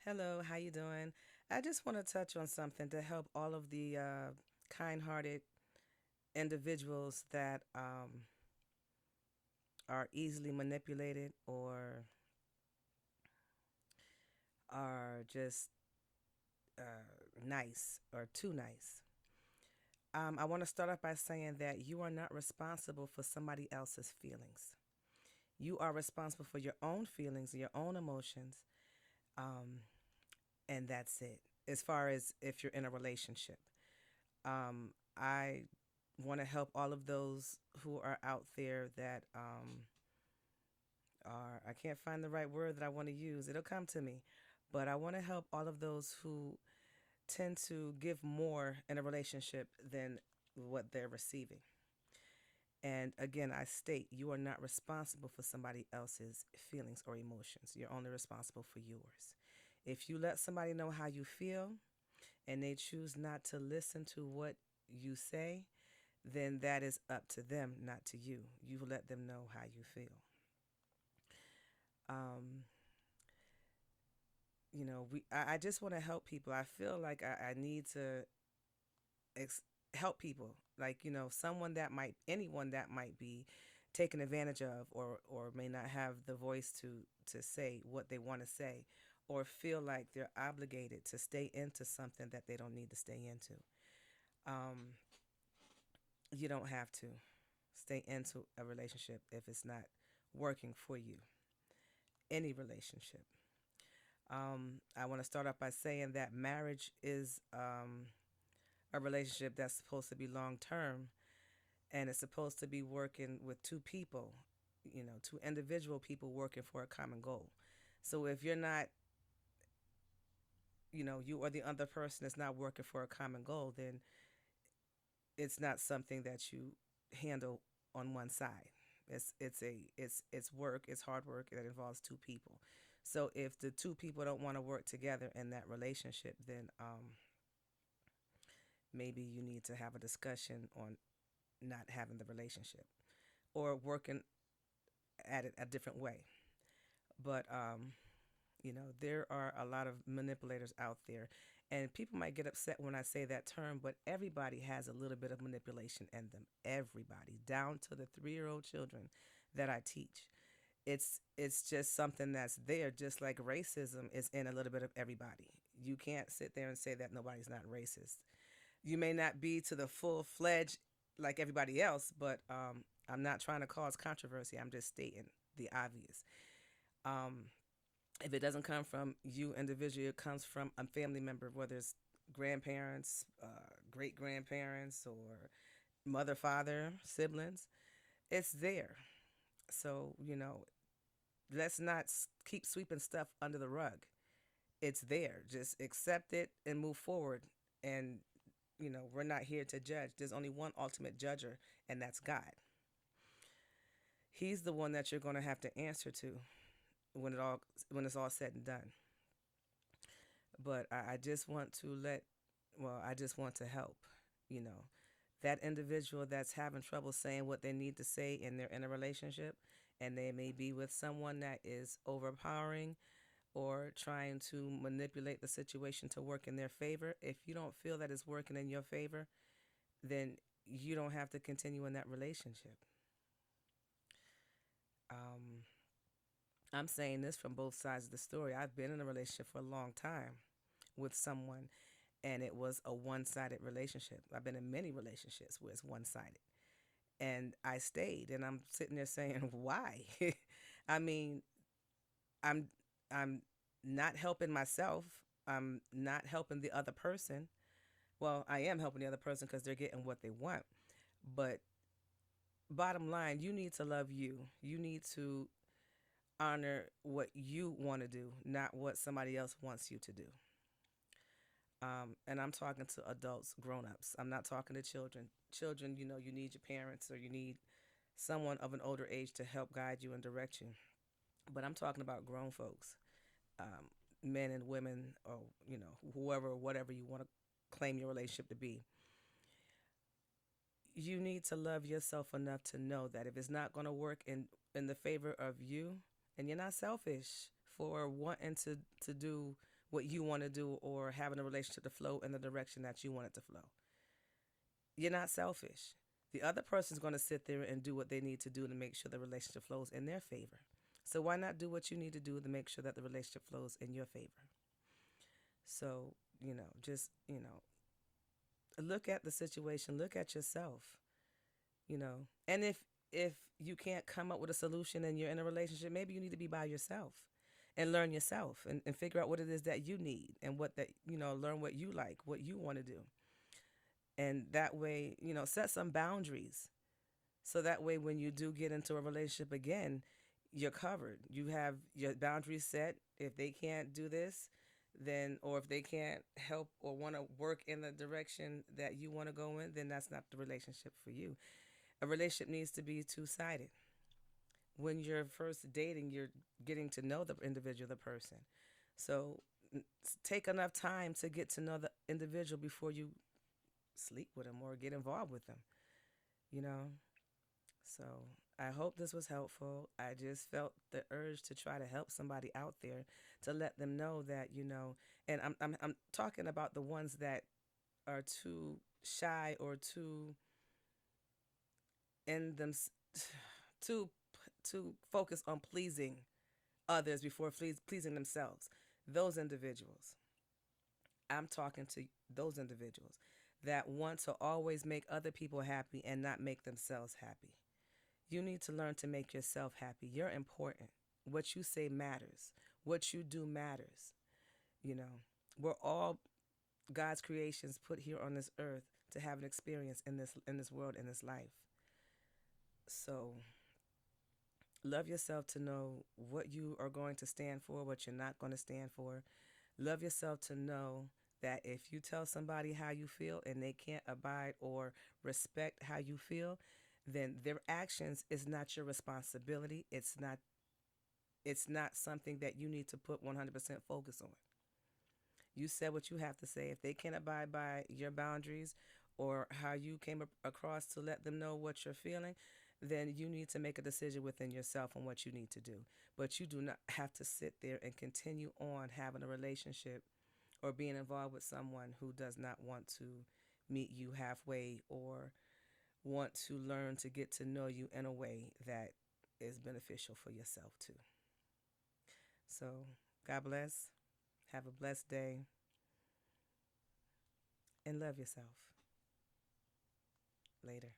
Hello, how you doing? I just want to touch on something to help all of the kind-hearted individuals that are easily manipulated or are just nice or too nice. I want to start off by saying that you are not responsible for somebody else's feelings. You are responsible for your own feelings, your own emotions, um, and that's it. As far as if you're in a relationship, I want to help all of those who are out there that are, I can't find the right word that I want to use. It'll come to me. But I want to help all of those who tend to give more in a relationship than what they're receiving. And again, I state you are not responsible for somebody else's feelings or emotions. You're only responsible for yours. If you let somebody know how you feel and they choose not to listen to what you say, then that is up to them, not to you. You let them know how you feel. Um, I just want to help people. I feel like I need to ex- help people. Like, anyone that might be taken advantage of or may not have the voice to say what they want to say or feel like they're obligated to stay into something that they don't need to stay into. Um, you don't have to stay into a relationship if it's not working for you. Any relationship. I want to start off by saying that marriage is a relationship that's supposed to be long term and it's supposed to be working with two people, two individual people working for a common goal. So if you're not, you or the other person is not working for a common goal, then it's not something that you handle on one side. It's work, it's hard work that involves two people. So if the two people don't want to work together in that relationship, then maybe you need to have a discussion on not having the relationship or working at it a different way. But there are a lot of manipulators out there, and people might get upset when I say that term, but everybody has a little bit of manipulation in them. Everybody, down to the 3-year-old children that I teach. It's just something that's there, just like racism is in a little bit of everybody. You can't sit there and say that nobody's not racist. You may not be to the full fledged like everybody else, but I'm not trying to cause controversy. I'm just stating the obvious. Um, if it doesn't come from you individually, it comes from a family member, whether it's grandparents, great grandparents, or mother, father, siblings. It's there. So, let's not keep sweeping stuff under the rug. It's there. Just accept it and move forward. And, we're not here to judge. There's only one ultimate judger, and that's God. He's the one that you're going to have to answer to when it's all said and done. But I just want to I just want to help, you know, that individual that's having trouble saying what they need to say and they're in a relationship and they may be with someone that is overpowering or trying to manipulate the situation to work in their favor. If you don't feel that it's working in your favor, then you don't have to continue in that relationship. Um, I'm saying this from both sides of the story. I've been in a relationship for a long time with someone, and it was a one sided relationship. I've been in many relationships where it's one sided. And I stayed, and I'm sitting there saying, why? I mean, I'm, I'm not helping myself. I'm not helping the other person. Well, I am helping the other person because they're getting what they want. But bottom line, you need to love you. You need to honor what you want to do, not what somebody else wants you to do. And I'm talking to adults, grown-ups. I'm not talking to children. Children, you need your parents or you need someone of an older age to help guide you and direct you. But I'm talking about grown folks, um, men and women, or whoever, whatever you want to claim your relationship to be. You need to love yourself enough to know that if it's not going to work in the favor of you, and you're not selfish for wanting to do what you want to do or having a relationship to flow in the direction that you want it to flow. You're not selfish. The other person's going to sit there and do what they need to do to make sure the relationship flows in their favor. So why not do what you need to do to make sure that the relationship flows in your favor? So, just, look at the situation, look at yourself, And if you can't come up with a solution and you're in a relationship, maybe you need to be by yourself and learn yourself and figure out what it is that you need and learn what you like, what you want to do. And that way, set some boundaries. So that way, when you do get into a relationship again, you're covered. You have your boundaries set. If they can't do this, then, or if they can't help or want to work in the direction that you want to go in, then that's not the relationship for you. A relationship needs to be two-sided. When you're first dating, you're getting to know the individual, the person. So take enough time to get to know the individual before you sleep with them or get involved with them, you know? So I hope this was helpful. I just felt the urge to try to help somebody out there to let them know that, and I'm talking about the ones that are too shy or too in them too focus on pleasing others before pleasing themselves. Those individuals. I'm talking to those individuals that want to always make other people happy and not make themselves happy. You need to learn to make yourself happy. You're important. What you say matters. What you do matters. We're all God's creations put here on this earth to have an experience in this world, in this life. So love yourself to know what you are going to stand for, what you're not going to stand for. Love yourself to know that if you tell somebody how you feel and they can't abide or respect how you feel, then their actions is not your responsibility. It's not something that you need to put 100% focus on. You said what you have to say. If they can't abide by your boundaries or how you came across to let them know what you're feeling, then you need to make a decision within yourself on what you need to do. But you do not have to sit there and continue on having a relationship or being involved with someone who does not want to meet you halfway or want to learn to get to know you in a way that is beneficial for yourself too. So, God bless. Have a blessed day and love yourself. Later.